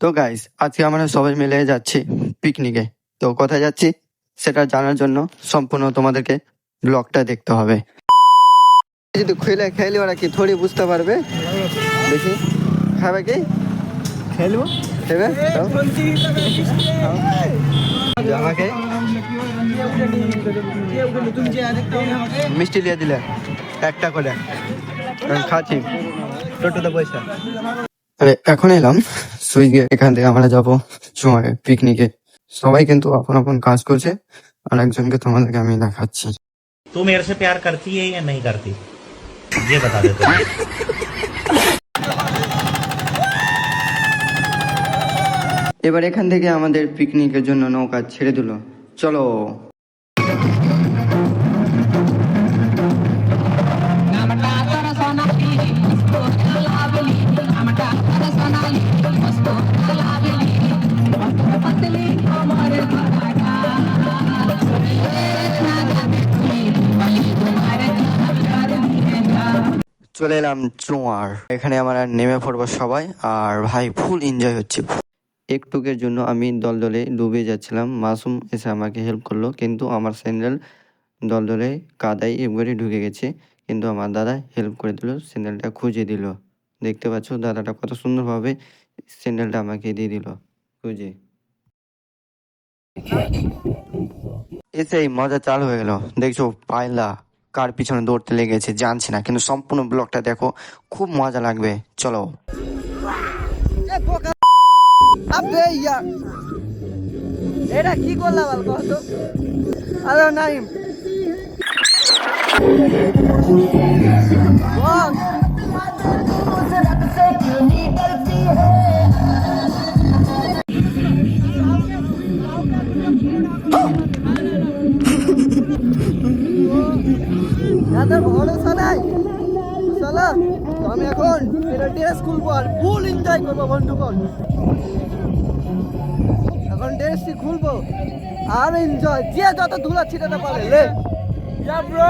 তো গাইস, আজকে আমরা সবাই মিলে যাচ্ছি পিকনিকে। তো কোথায় যাচ্ছি সেটা জানার জন্য সম্পূর্ণ তোমাদেরকে ব্লগটা দেখতে হবে। যদি খেলে খেলে ওরা কি থোড়ি বুঝতে পারবে। দেখি খাবে কি খেলবো খেবে আমাকে মিষ্টি দিয়ে দিলে একটা করে খাচ্ছি টোটোতে পয়সা। আরে এখন এলাম সুইগে, এখান থেকে আমরা যাবো সময় পিকনিকে। সবাই কিন্তু আপন আপন কাজ করছে আর একজনকে তোমাদেরকে আমি দেখাচ্ছি। तू मेरे से प्यार करती है या नहीं करती ये बता दे तू। এবার এখান থেকে আমাদের পিকনিকের জন্য নৌকা ছেড়ে দিল। চলো। চলে এলাম চুয়ার, এখানে আমরা নেমে পড়বো সবাই। আর ভাই ফুল এনজয় হচ্ছে। একটুকের জন্য আমি দলদলে ডুবে যাচ্ছিলাম, মাসুম এসে আমাকে হেল্প করলো, কিন্তু আমার স্যান্ডেল দলদলে কাদায় একবারে ঢুকে গেছে। কিন্তু আমার দাদা হেল্প করে দিল, স্যান্ডেলটা খুঁজে দিল। দেখতে পাচ্ছ দাদাটা কত সুন্দরভাবে স্যান্ডেলটা আমাকে দিয়ে দিল খুঁজে। এসেই মজা চালু হয়ে গেল। দেখছো পায়লা কার পিছনে দৌড়তে লেগেছে জানছি না, কিন্তু সম্পূর্ণ ব্লগটা দেখো, খুব মজা লাগবে। চলো। এটা কি করলাম কত আরে নাইম ভরসা নাই। চলো আমি এখন ড্রেস খুলবো আর ফুল এনজয় করবো বন্ধুগণ। এখন ড্রেসটি খুলবো আর এনজয়, যে যত ধুলা ছিটাতে পারে লে যা ব্রো।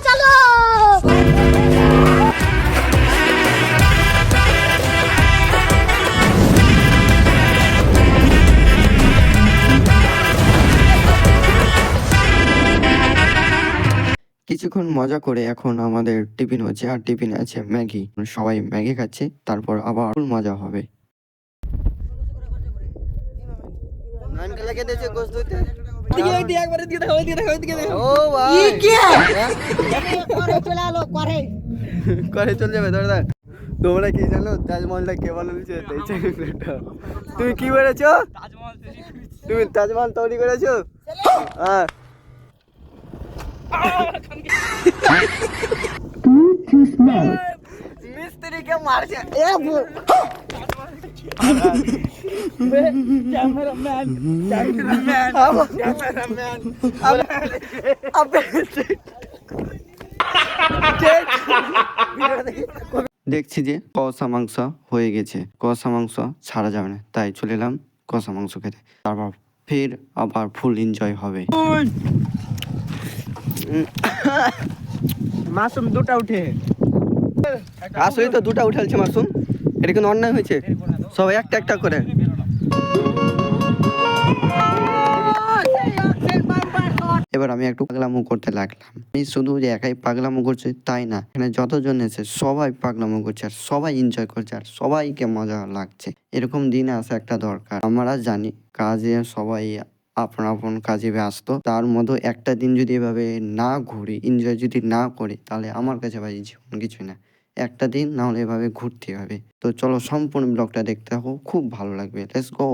চলো কিছুক্ষণ মজা করে এখন আমাদের টিফিন হচ্ছে, আর টিফিনে আছে ম্যাগি। সবাই ম্যাগি খাচ্ছে, তারপর আবার ফুল মজা হবে। তোমরা কি জানো তাজমহলটা কে বানিয়েছে? তুমি কি বলেছো? তুমি তাজমহল তৈরি করেছো? হ্যাঁ। মিস্ত্রিকে মারছে এ ক্যামেরাম্যান দেখছি যে কষা মাংস হয়ে গেছে, কষা মাংস ছাড়া যাবে না, তাই চলে এলাম কষা মাংস খেতে। তারপর ফের আবার ফুল এনজয় হবে। মাসুম দুটা উঠে আসলে তো দুটা উঠালছে মাসুম, এটা কিন্তু অন্যায় হয়েছে। সবাই একটা একটা করে। এবার আমি একটু পাগলামো করতে লাগলাম। আমি শুধু যে একাই পাগলামো করছে তাই না, এখানে যতজন এসে সবাই পাগলামো করছে আর সবাই এনজয় করছে আর সবাইকে মজা লাগছে। এরকম দিন আসা একটা দরকার। আমরা জানি কাজে সবাই আপন আপন কাজে ব্যস্ত, তার মধ্যে একটা দিন যদি এভাবে না ঘুরি, এনজয় যদি না করি, তাহলে আমার কাছে ভাই জীবন কিছুই না। একটা দিন না হলে এভাবে ঘুরতে হবে। তো চলো সম্পূর্ণ ব্লগটা দেখতে থাকো, খুব ভালো লাগবে। Let's go.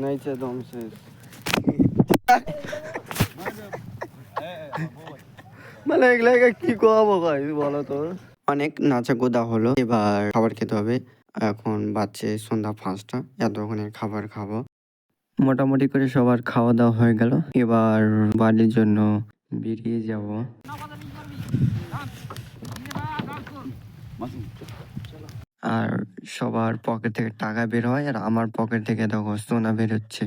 নাইছে দম শেষ। মানে এগুলা কি কব ভাই বলো তো? অনেক নাচাকুদা হলো, এবার খাবার খেতে হবে। এখন বাজছে সন্ধ্যা 5টা, এতক্ষণে খাবার খাবো। মোটামুটি করে সবার খাওয়া দাওয়া হয়ে গেল, এবার বাড়ির জন্য বেরিয়ে যাব। আর সবার পকেট থেকে টাকা বের হয়, আর আমার পকেট থেকে দেখো সোনা বের হচ্ছে।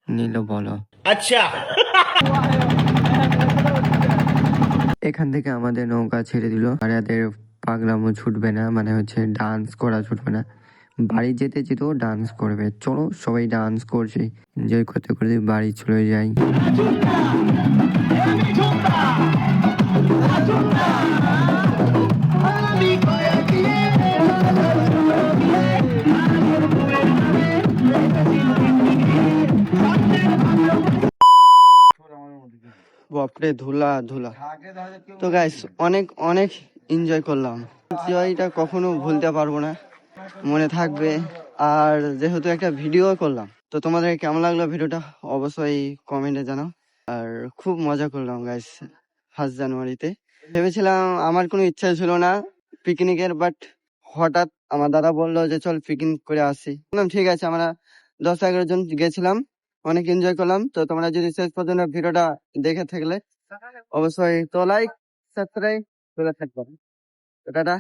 নিল বলো। अच्छा। এখান থেকে আমাদের নৌকা ছেড়ে দিল, আর এদের পাগলামো ছুটবে না, মানে হচ্ছে ডান্স করা ছুটবে না। বাড়ি যেতে যেতেও ডান্স করবে। চলো সবাই ডান্স করছে, এনজয় করতে করতে বাড়ি চলে যাই। বাপরে ধুলা ধুলা। তো গাইস অনেক অনেক এনজয় করলাম, এনজয়টা কখনো ভুলতে পারবো না, মনে থাকবে। আর যেহেতু একটা ভিডিও করলাম, তো তোমাদের কেমন লাগলো ভিডিওটা অবশ্যই কমেন্টে জানাও। আর খুব মজা করলাম গাইস 1st জানুয়ারিতে। ভেবেছিলাম, আমার কোনো ইচ্ছা ছিল না পিকনিকের, বাট হঠাৎ আমার দাদা বললো যে চল পিকনিক করে আসি। বললাম ঠিক আছে। আমরা 10-11 জন গেছিলাম, অনেক এনজয় করলাম। তো তোমরা যদি শেষ পর্যন্ত ভিডিওটা দেখে থাকলে অবশ্যই তো লাইক সাবস্ক্রাইব করে থাকবে। তো টাটা।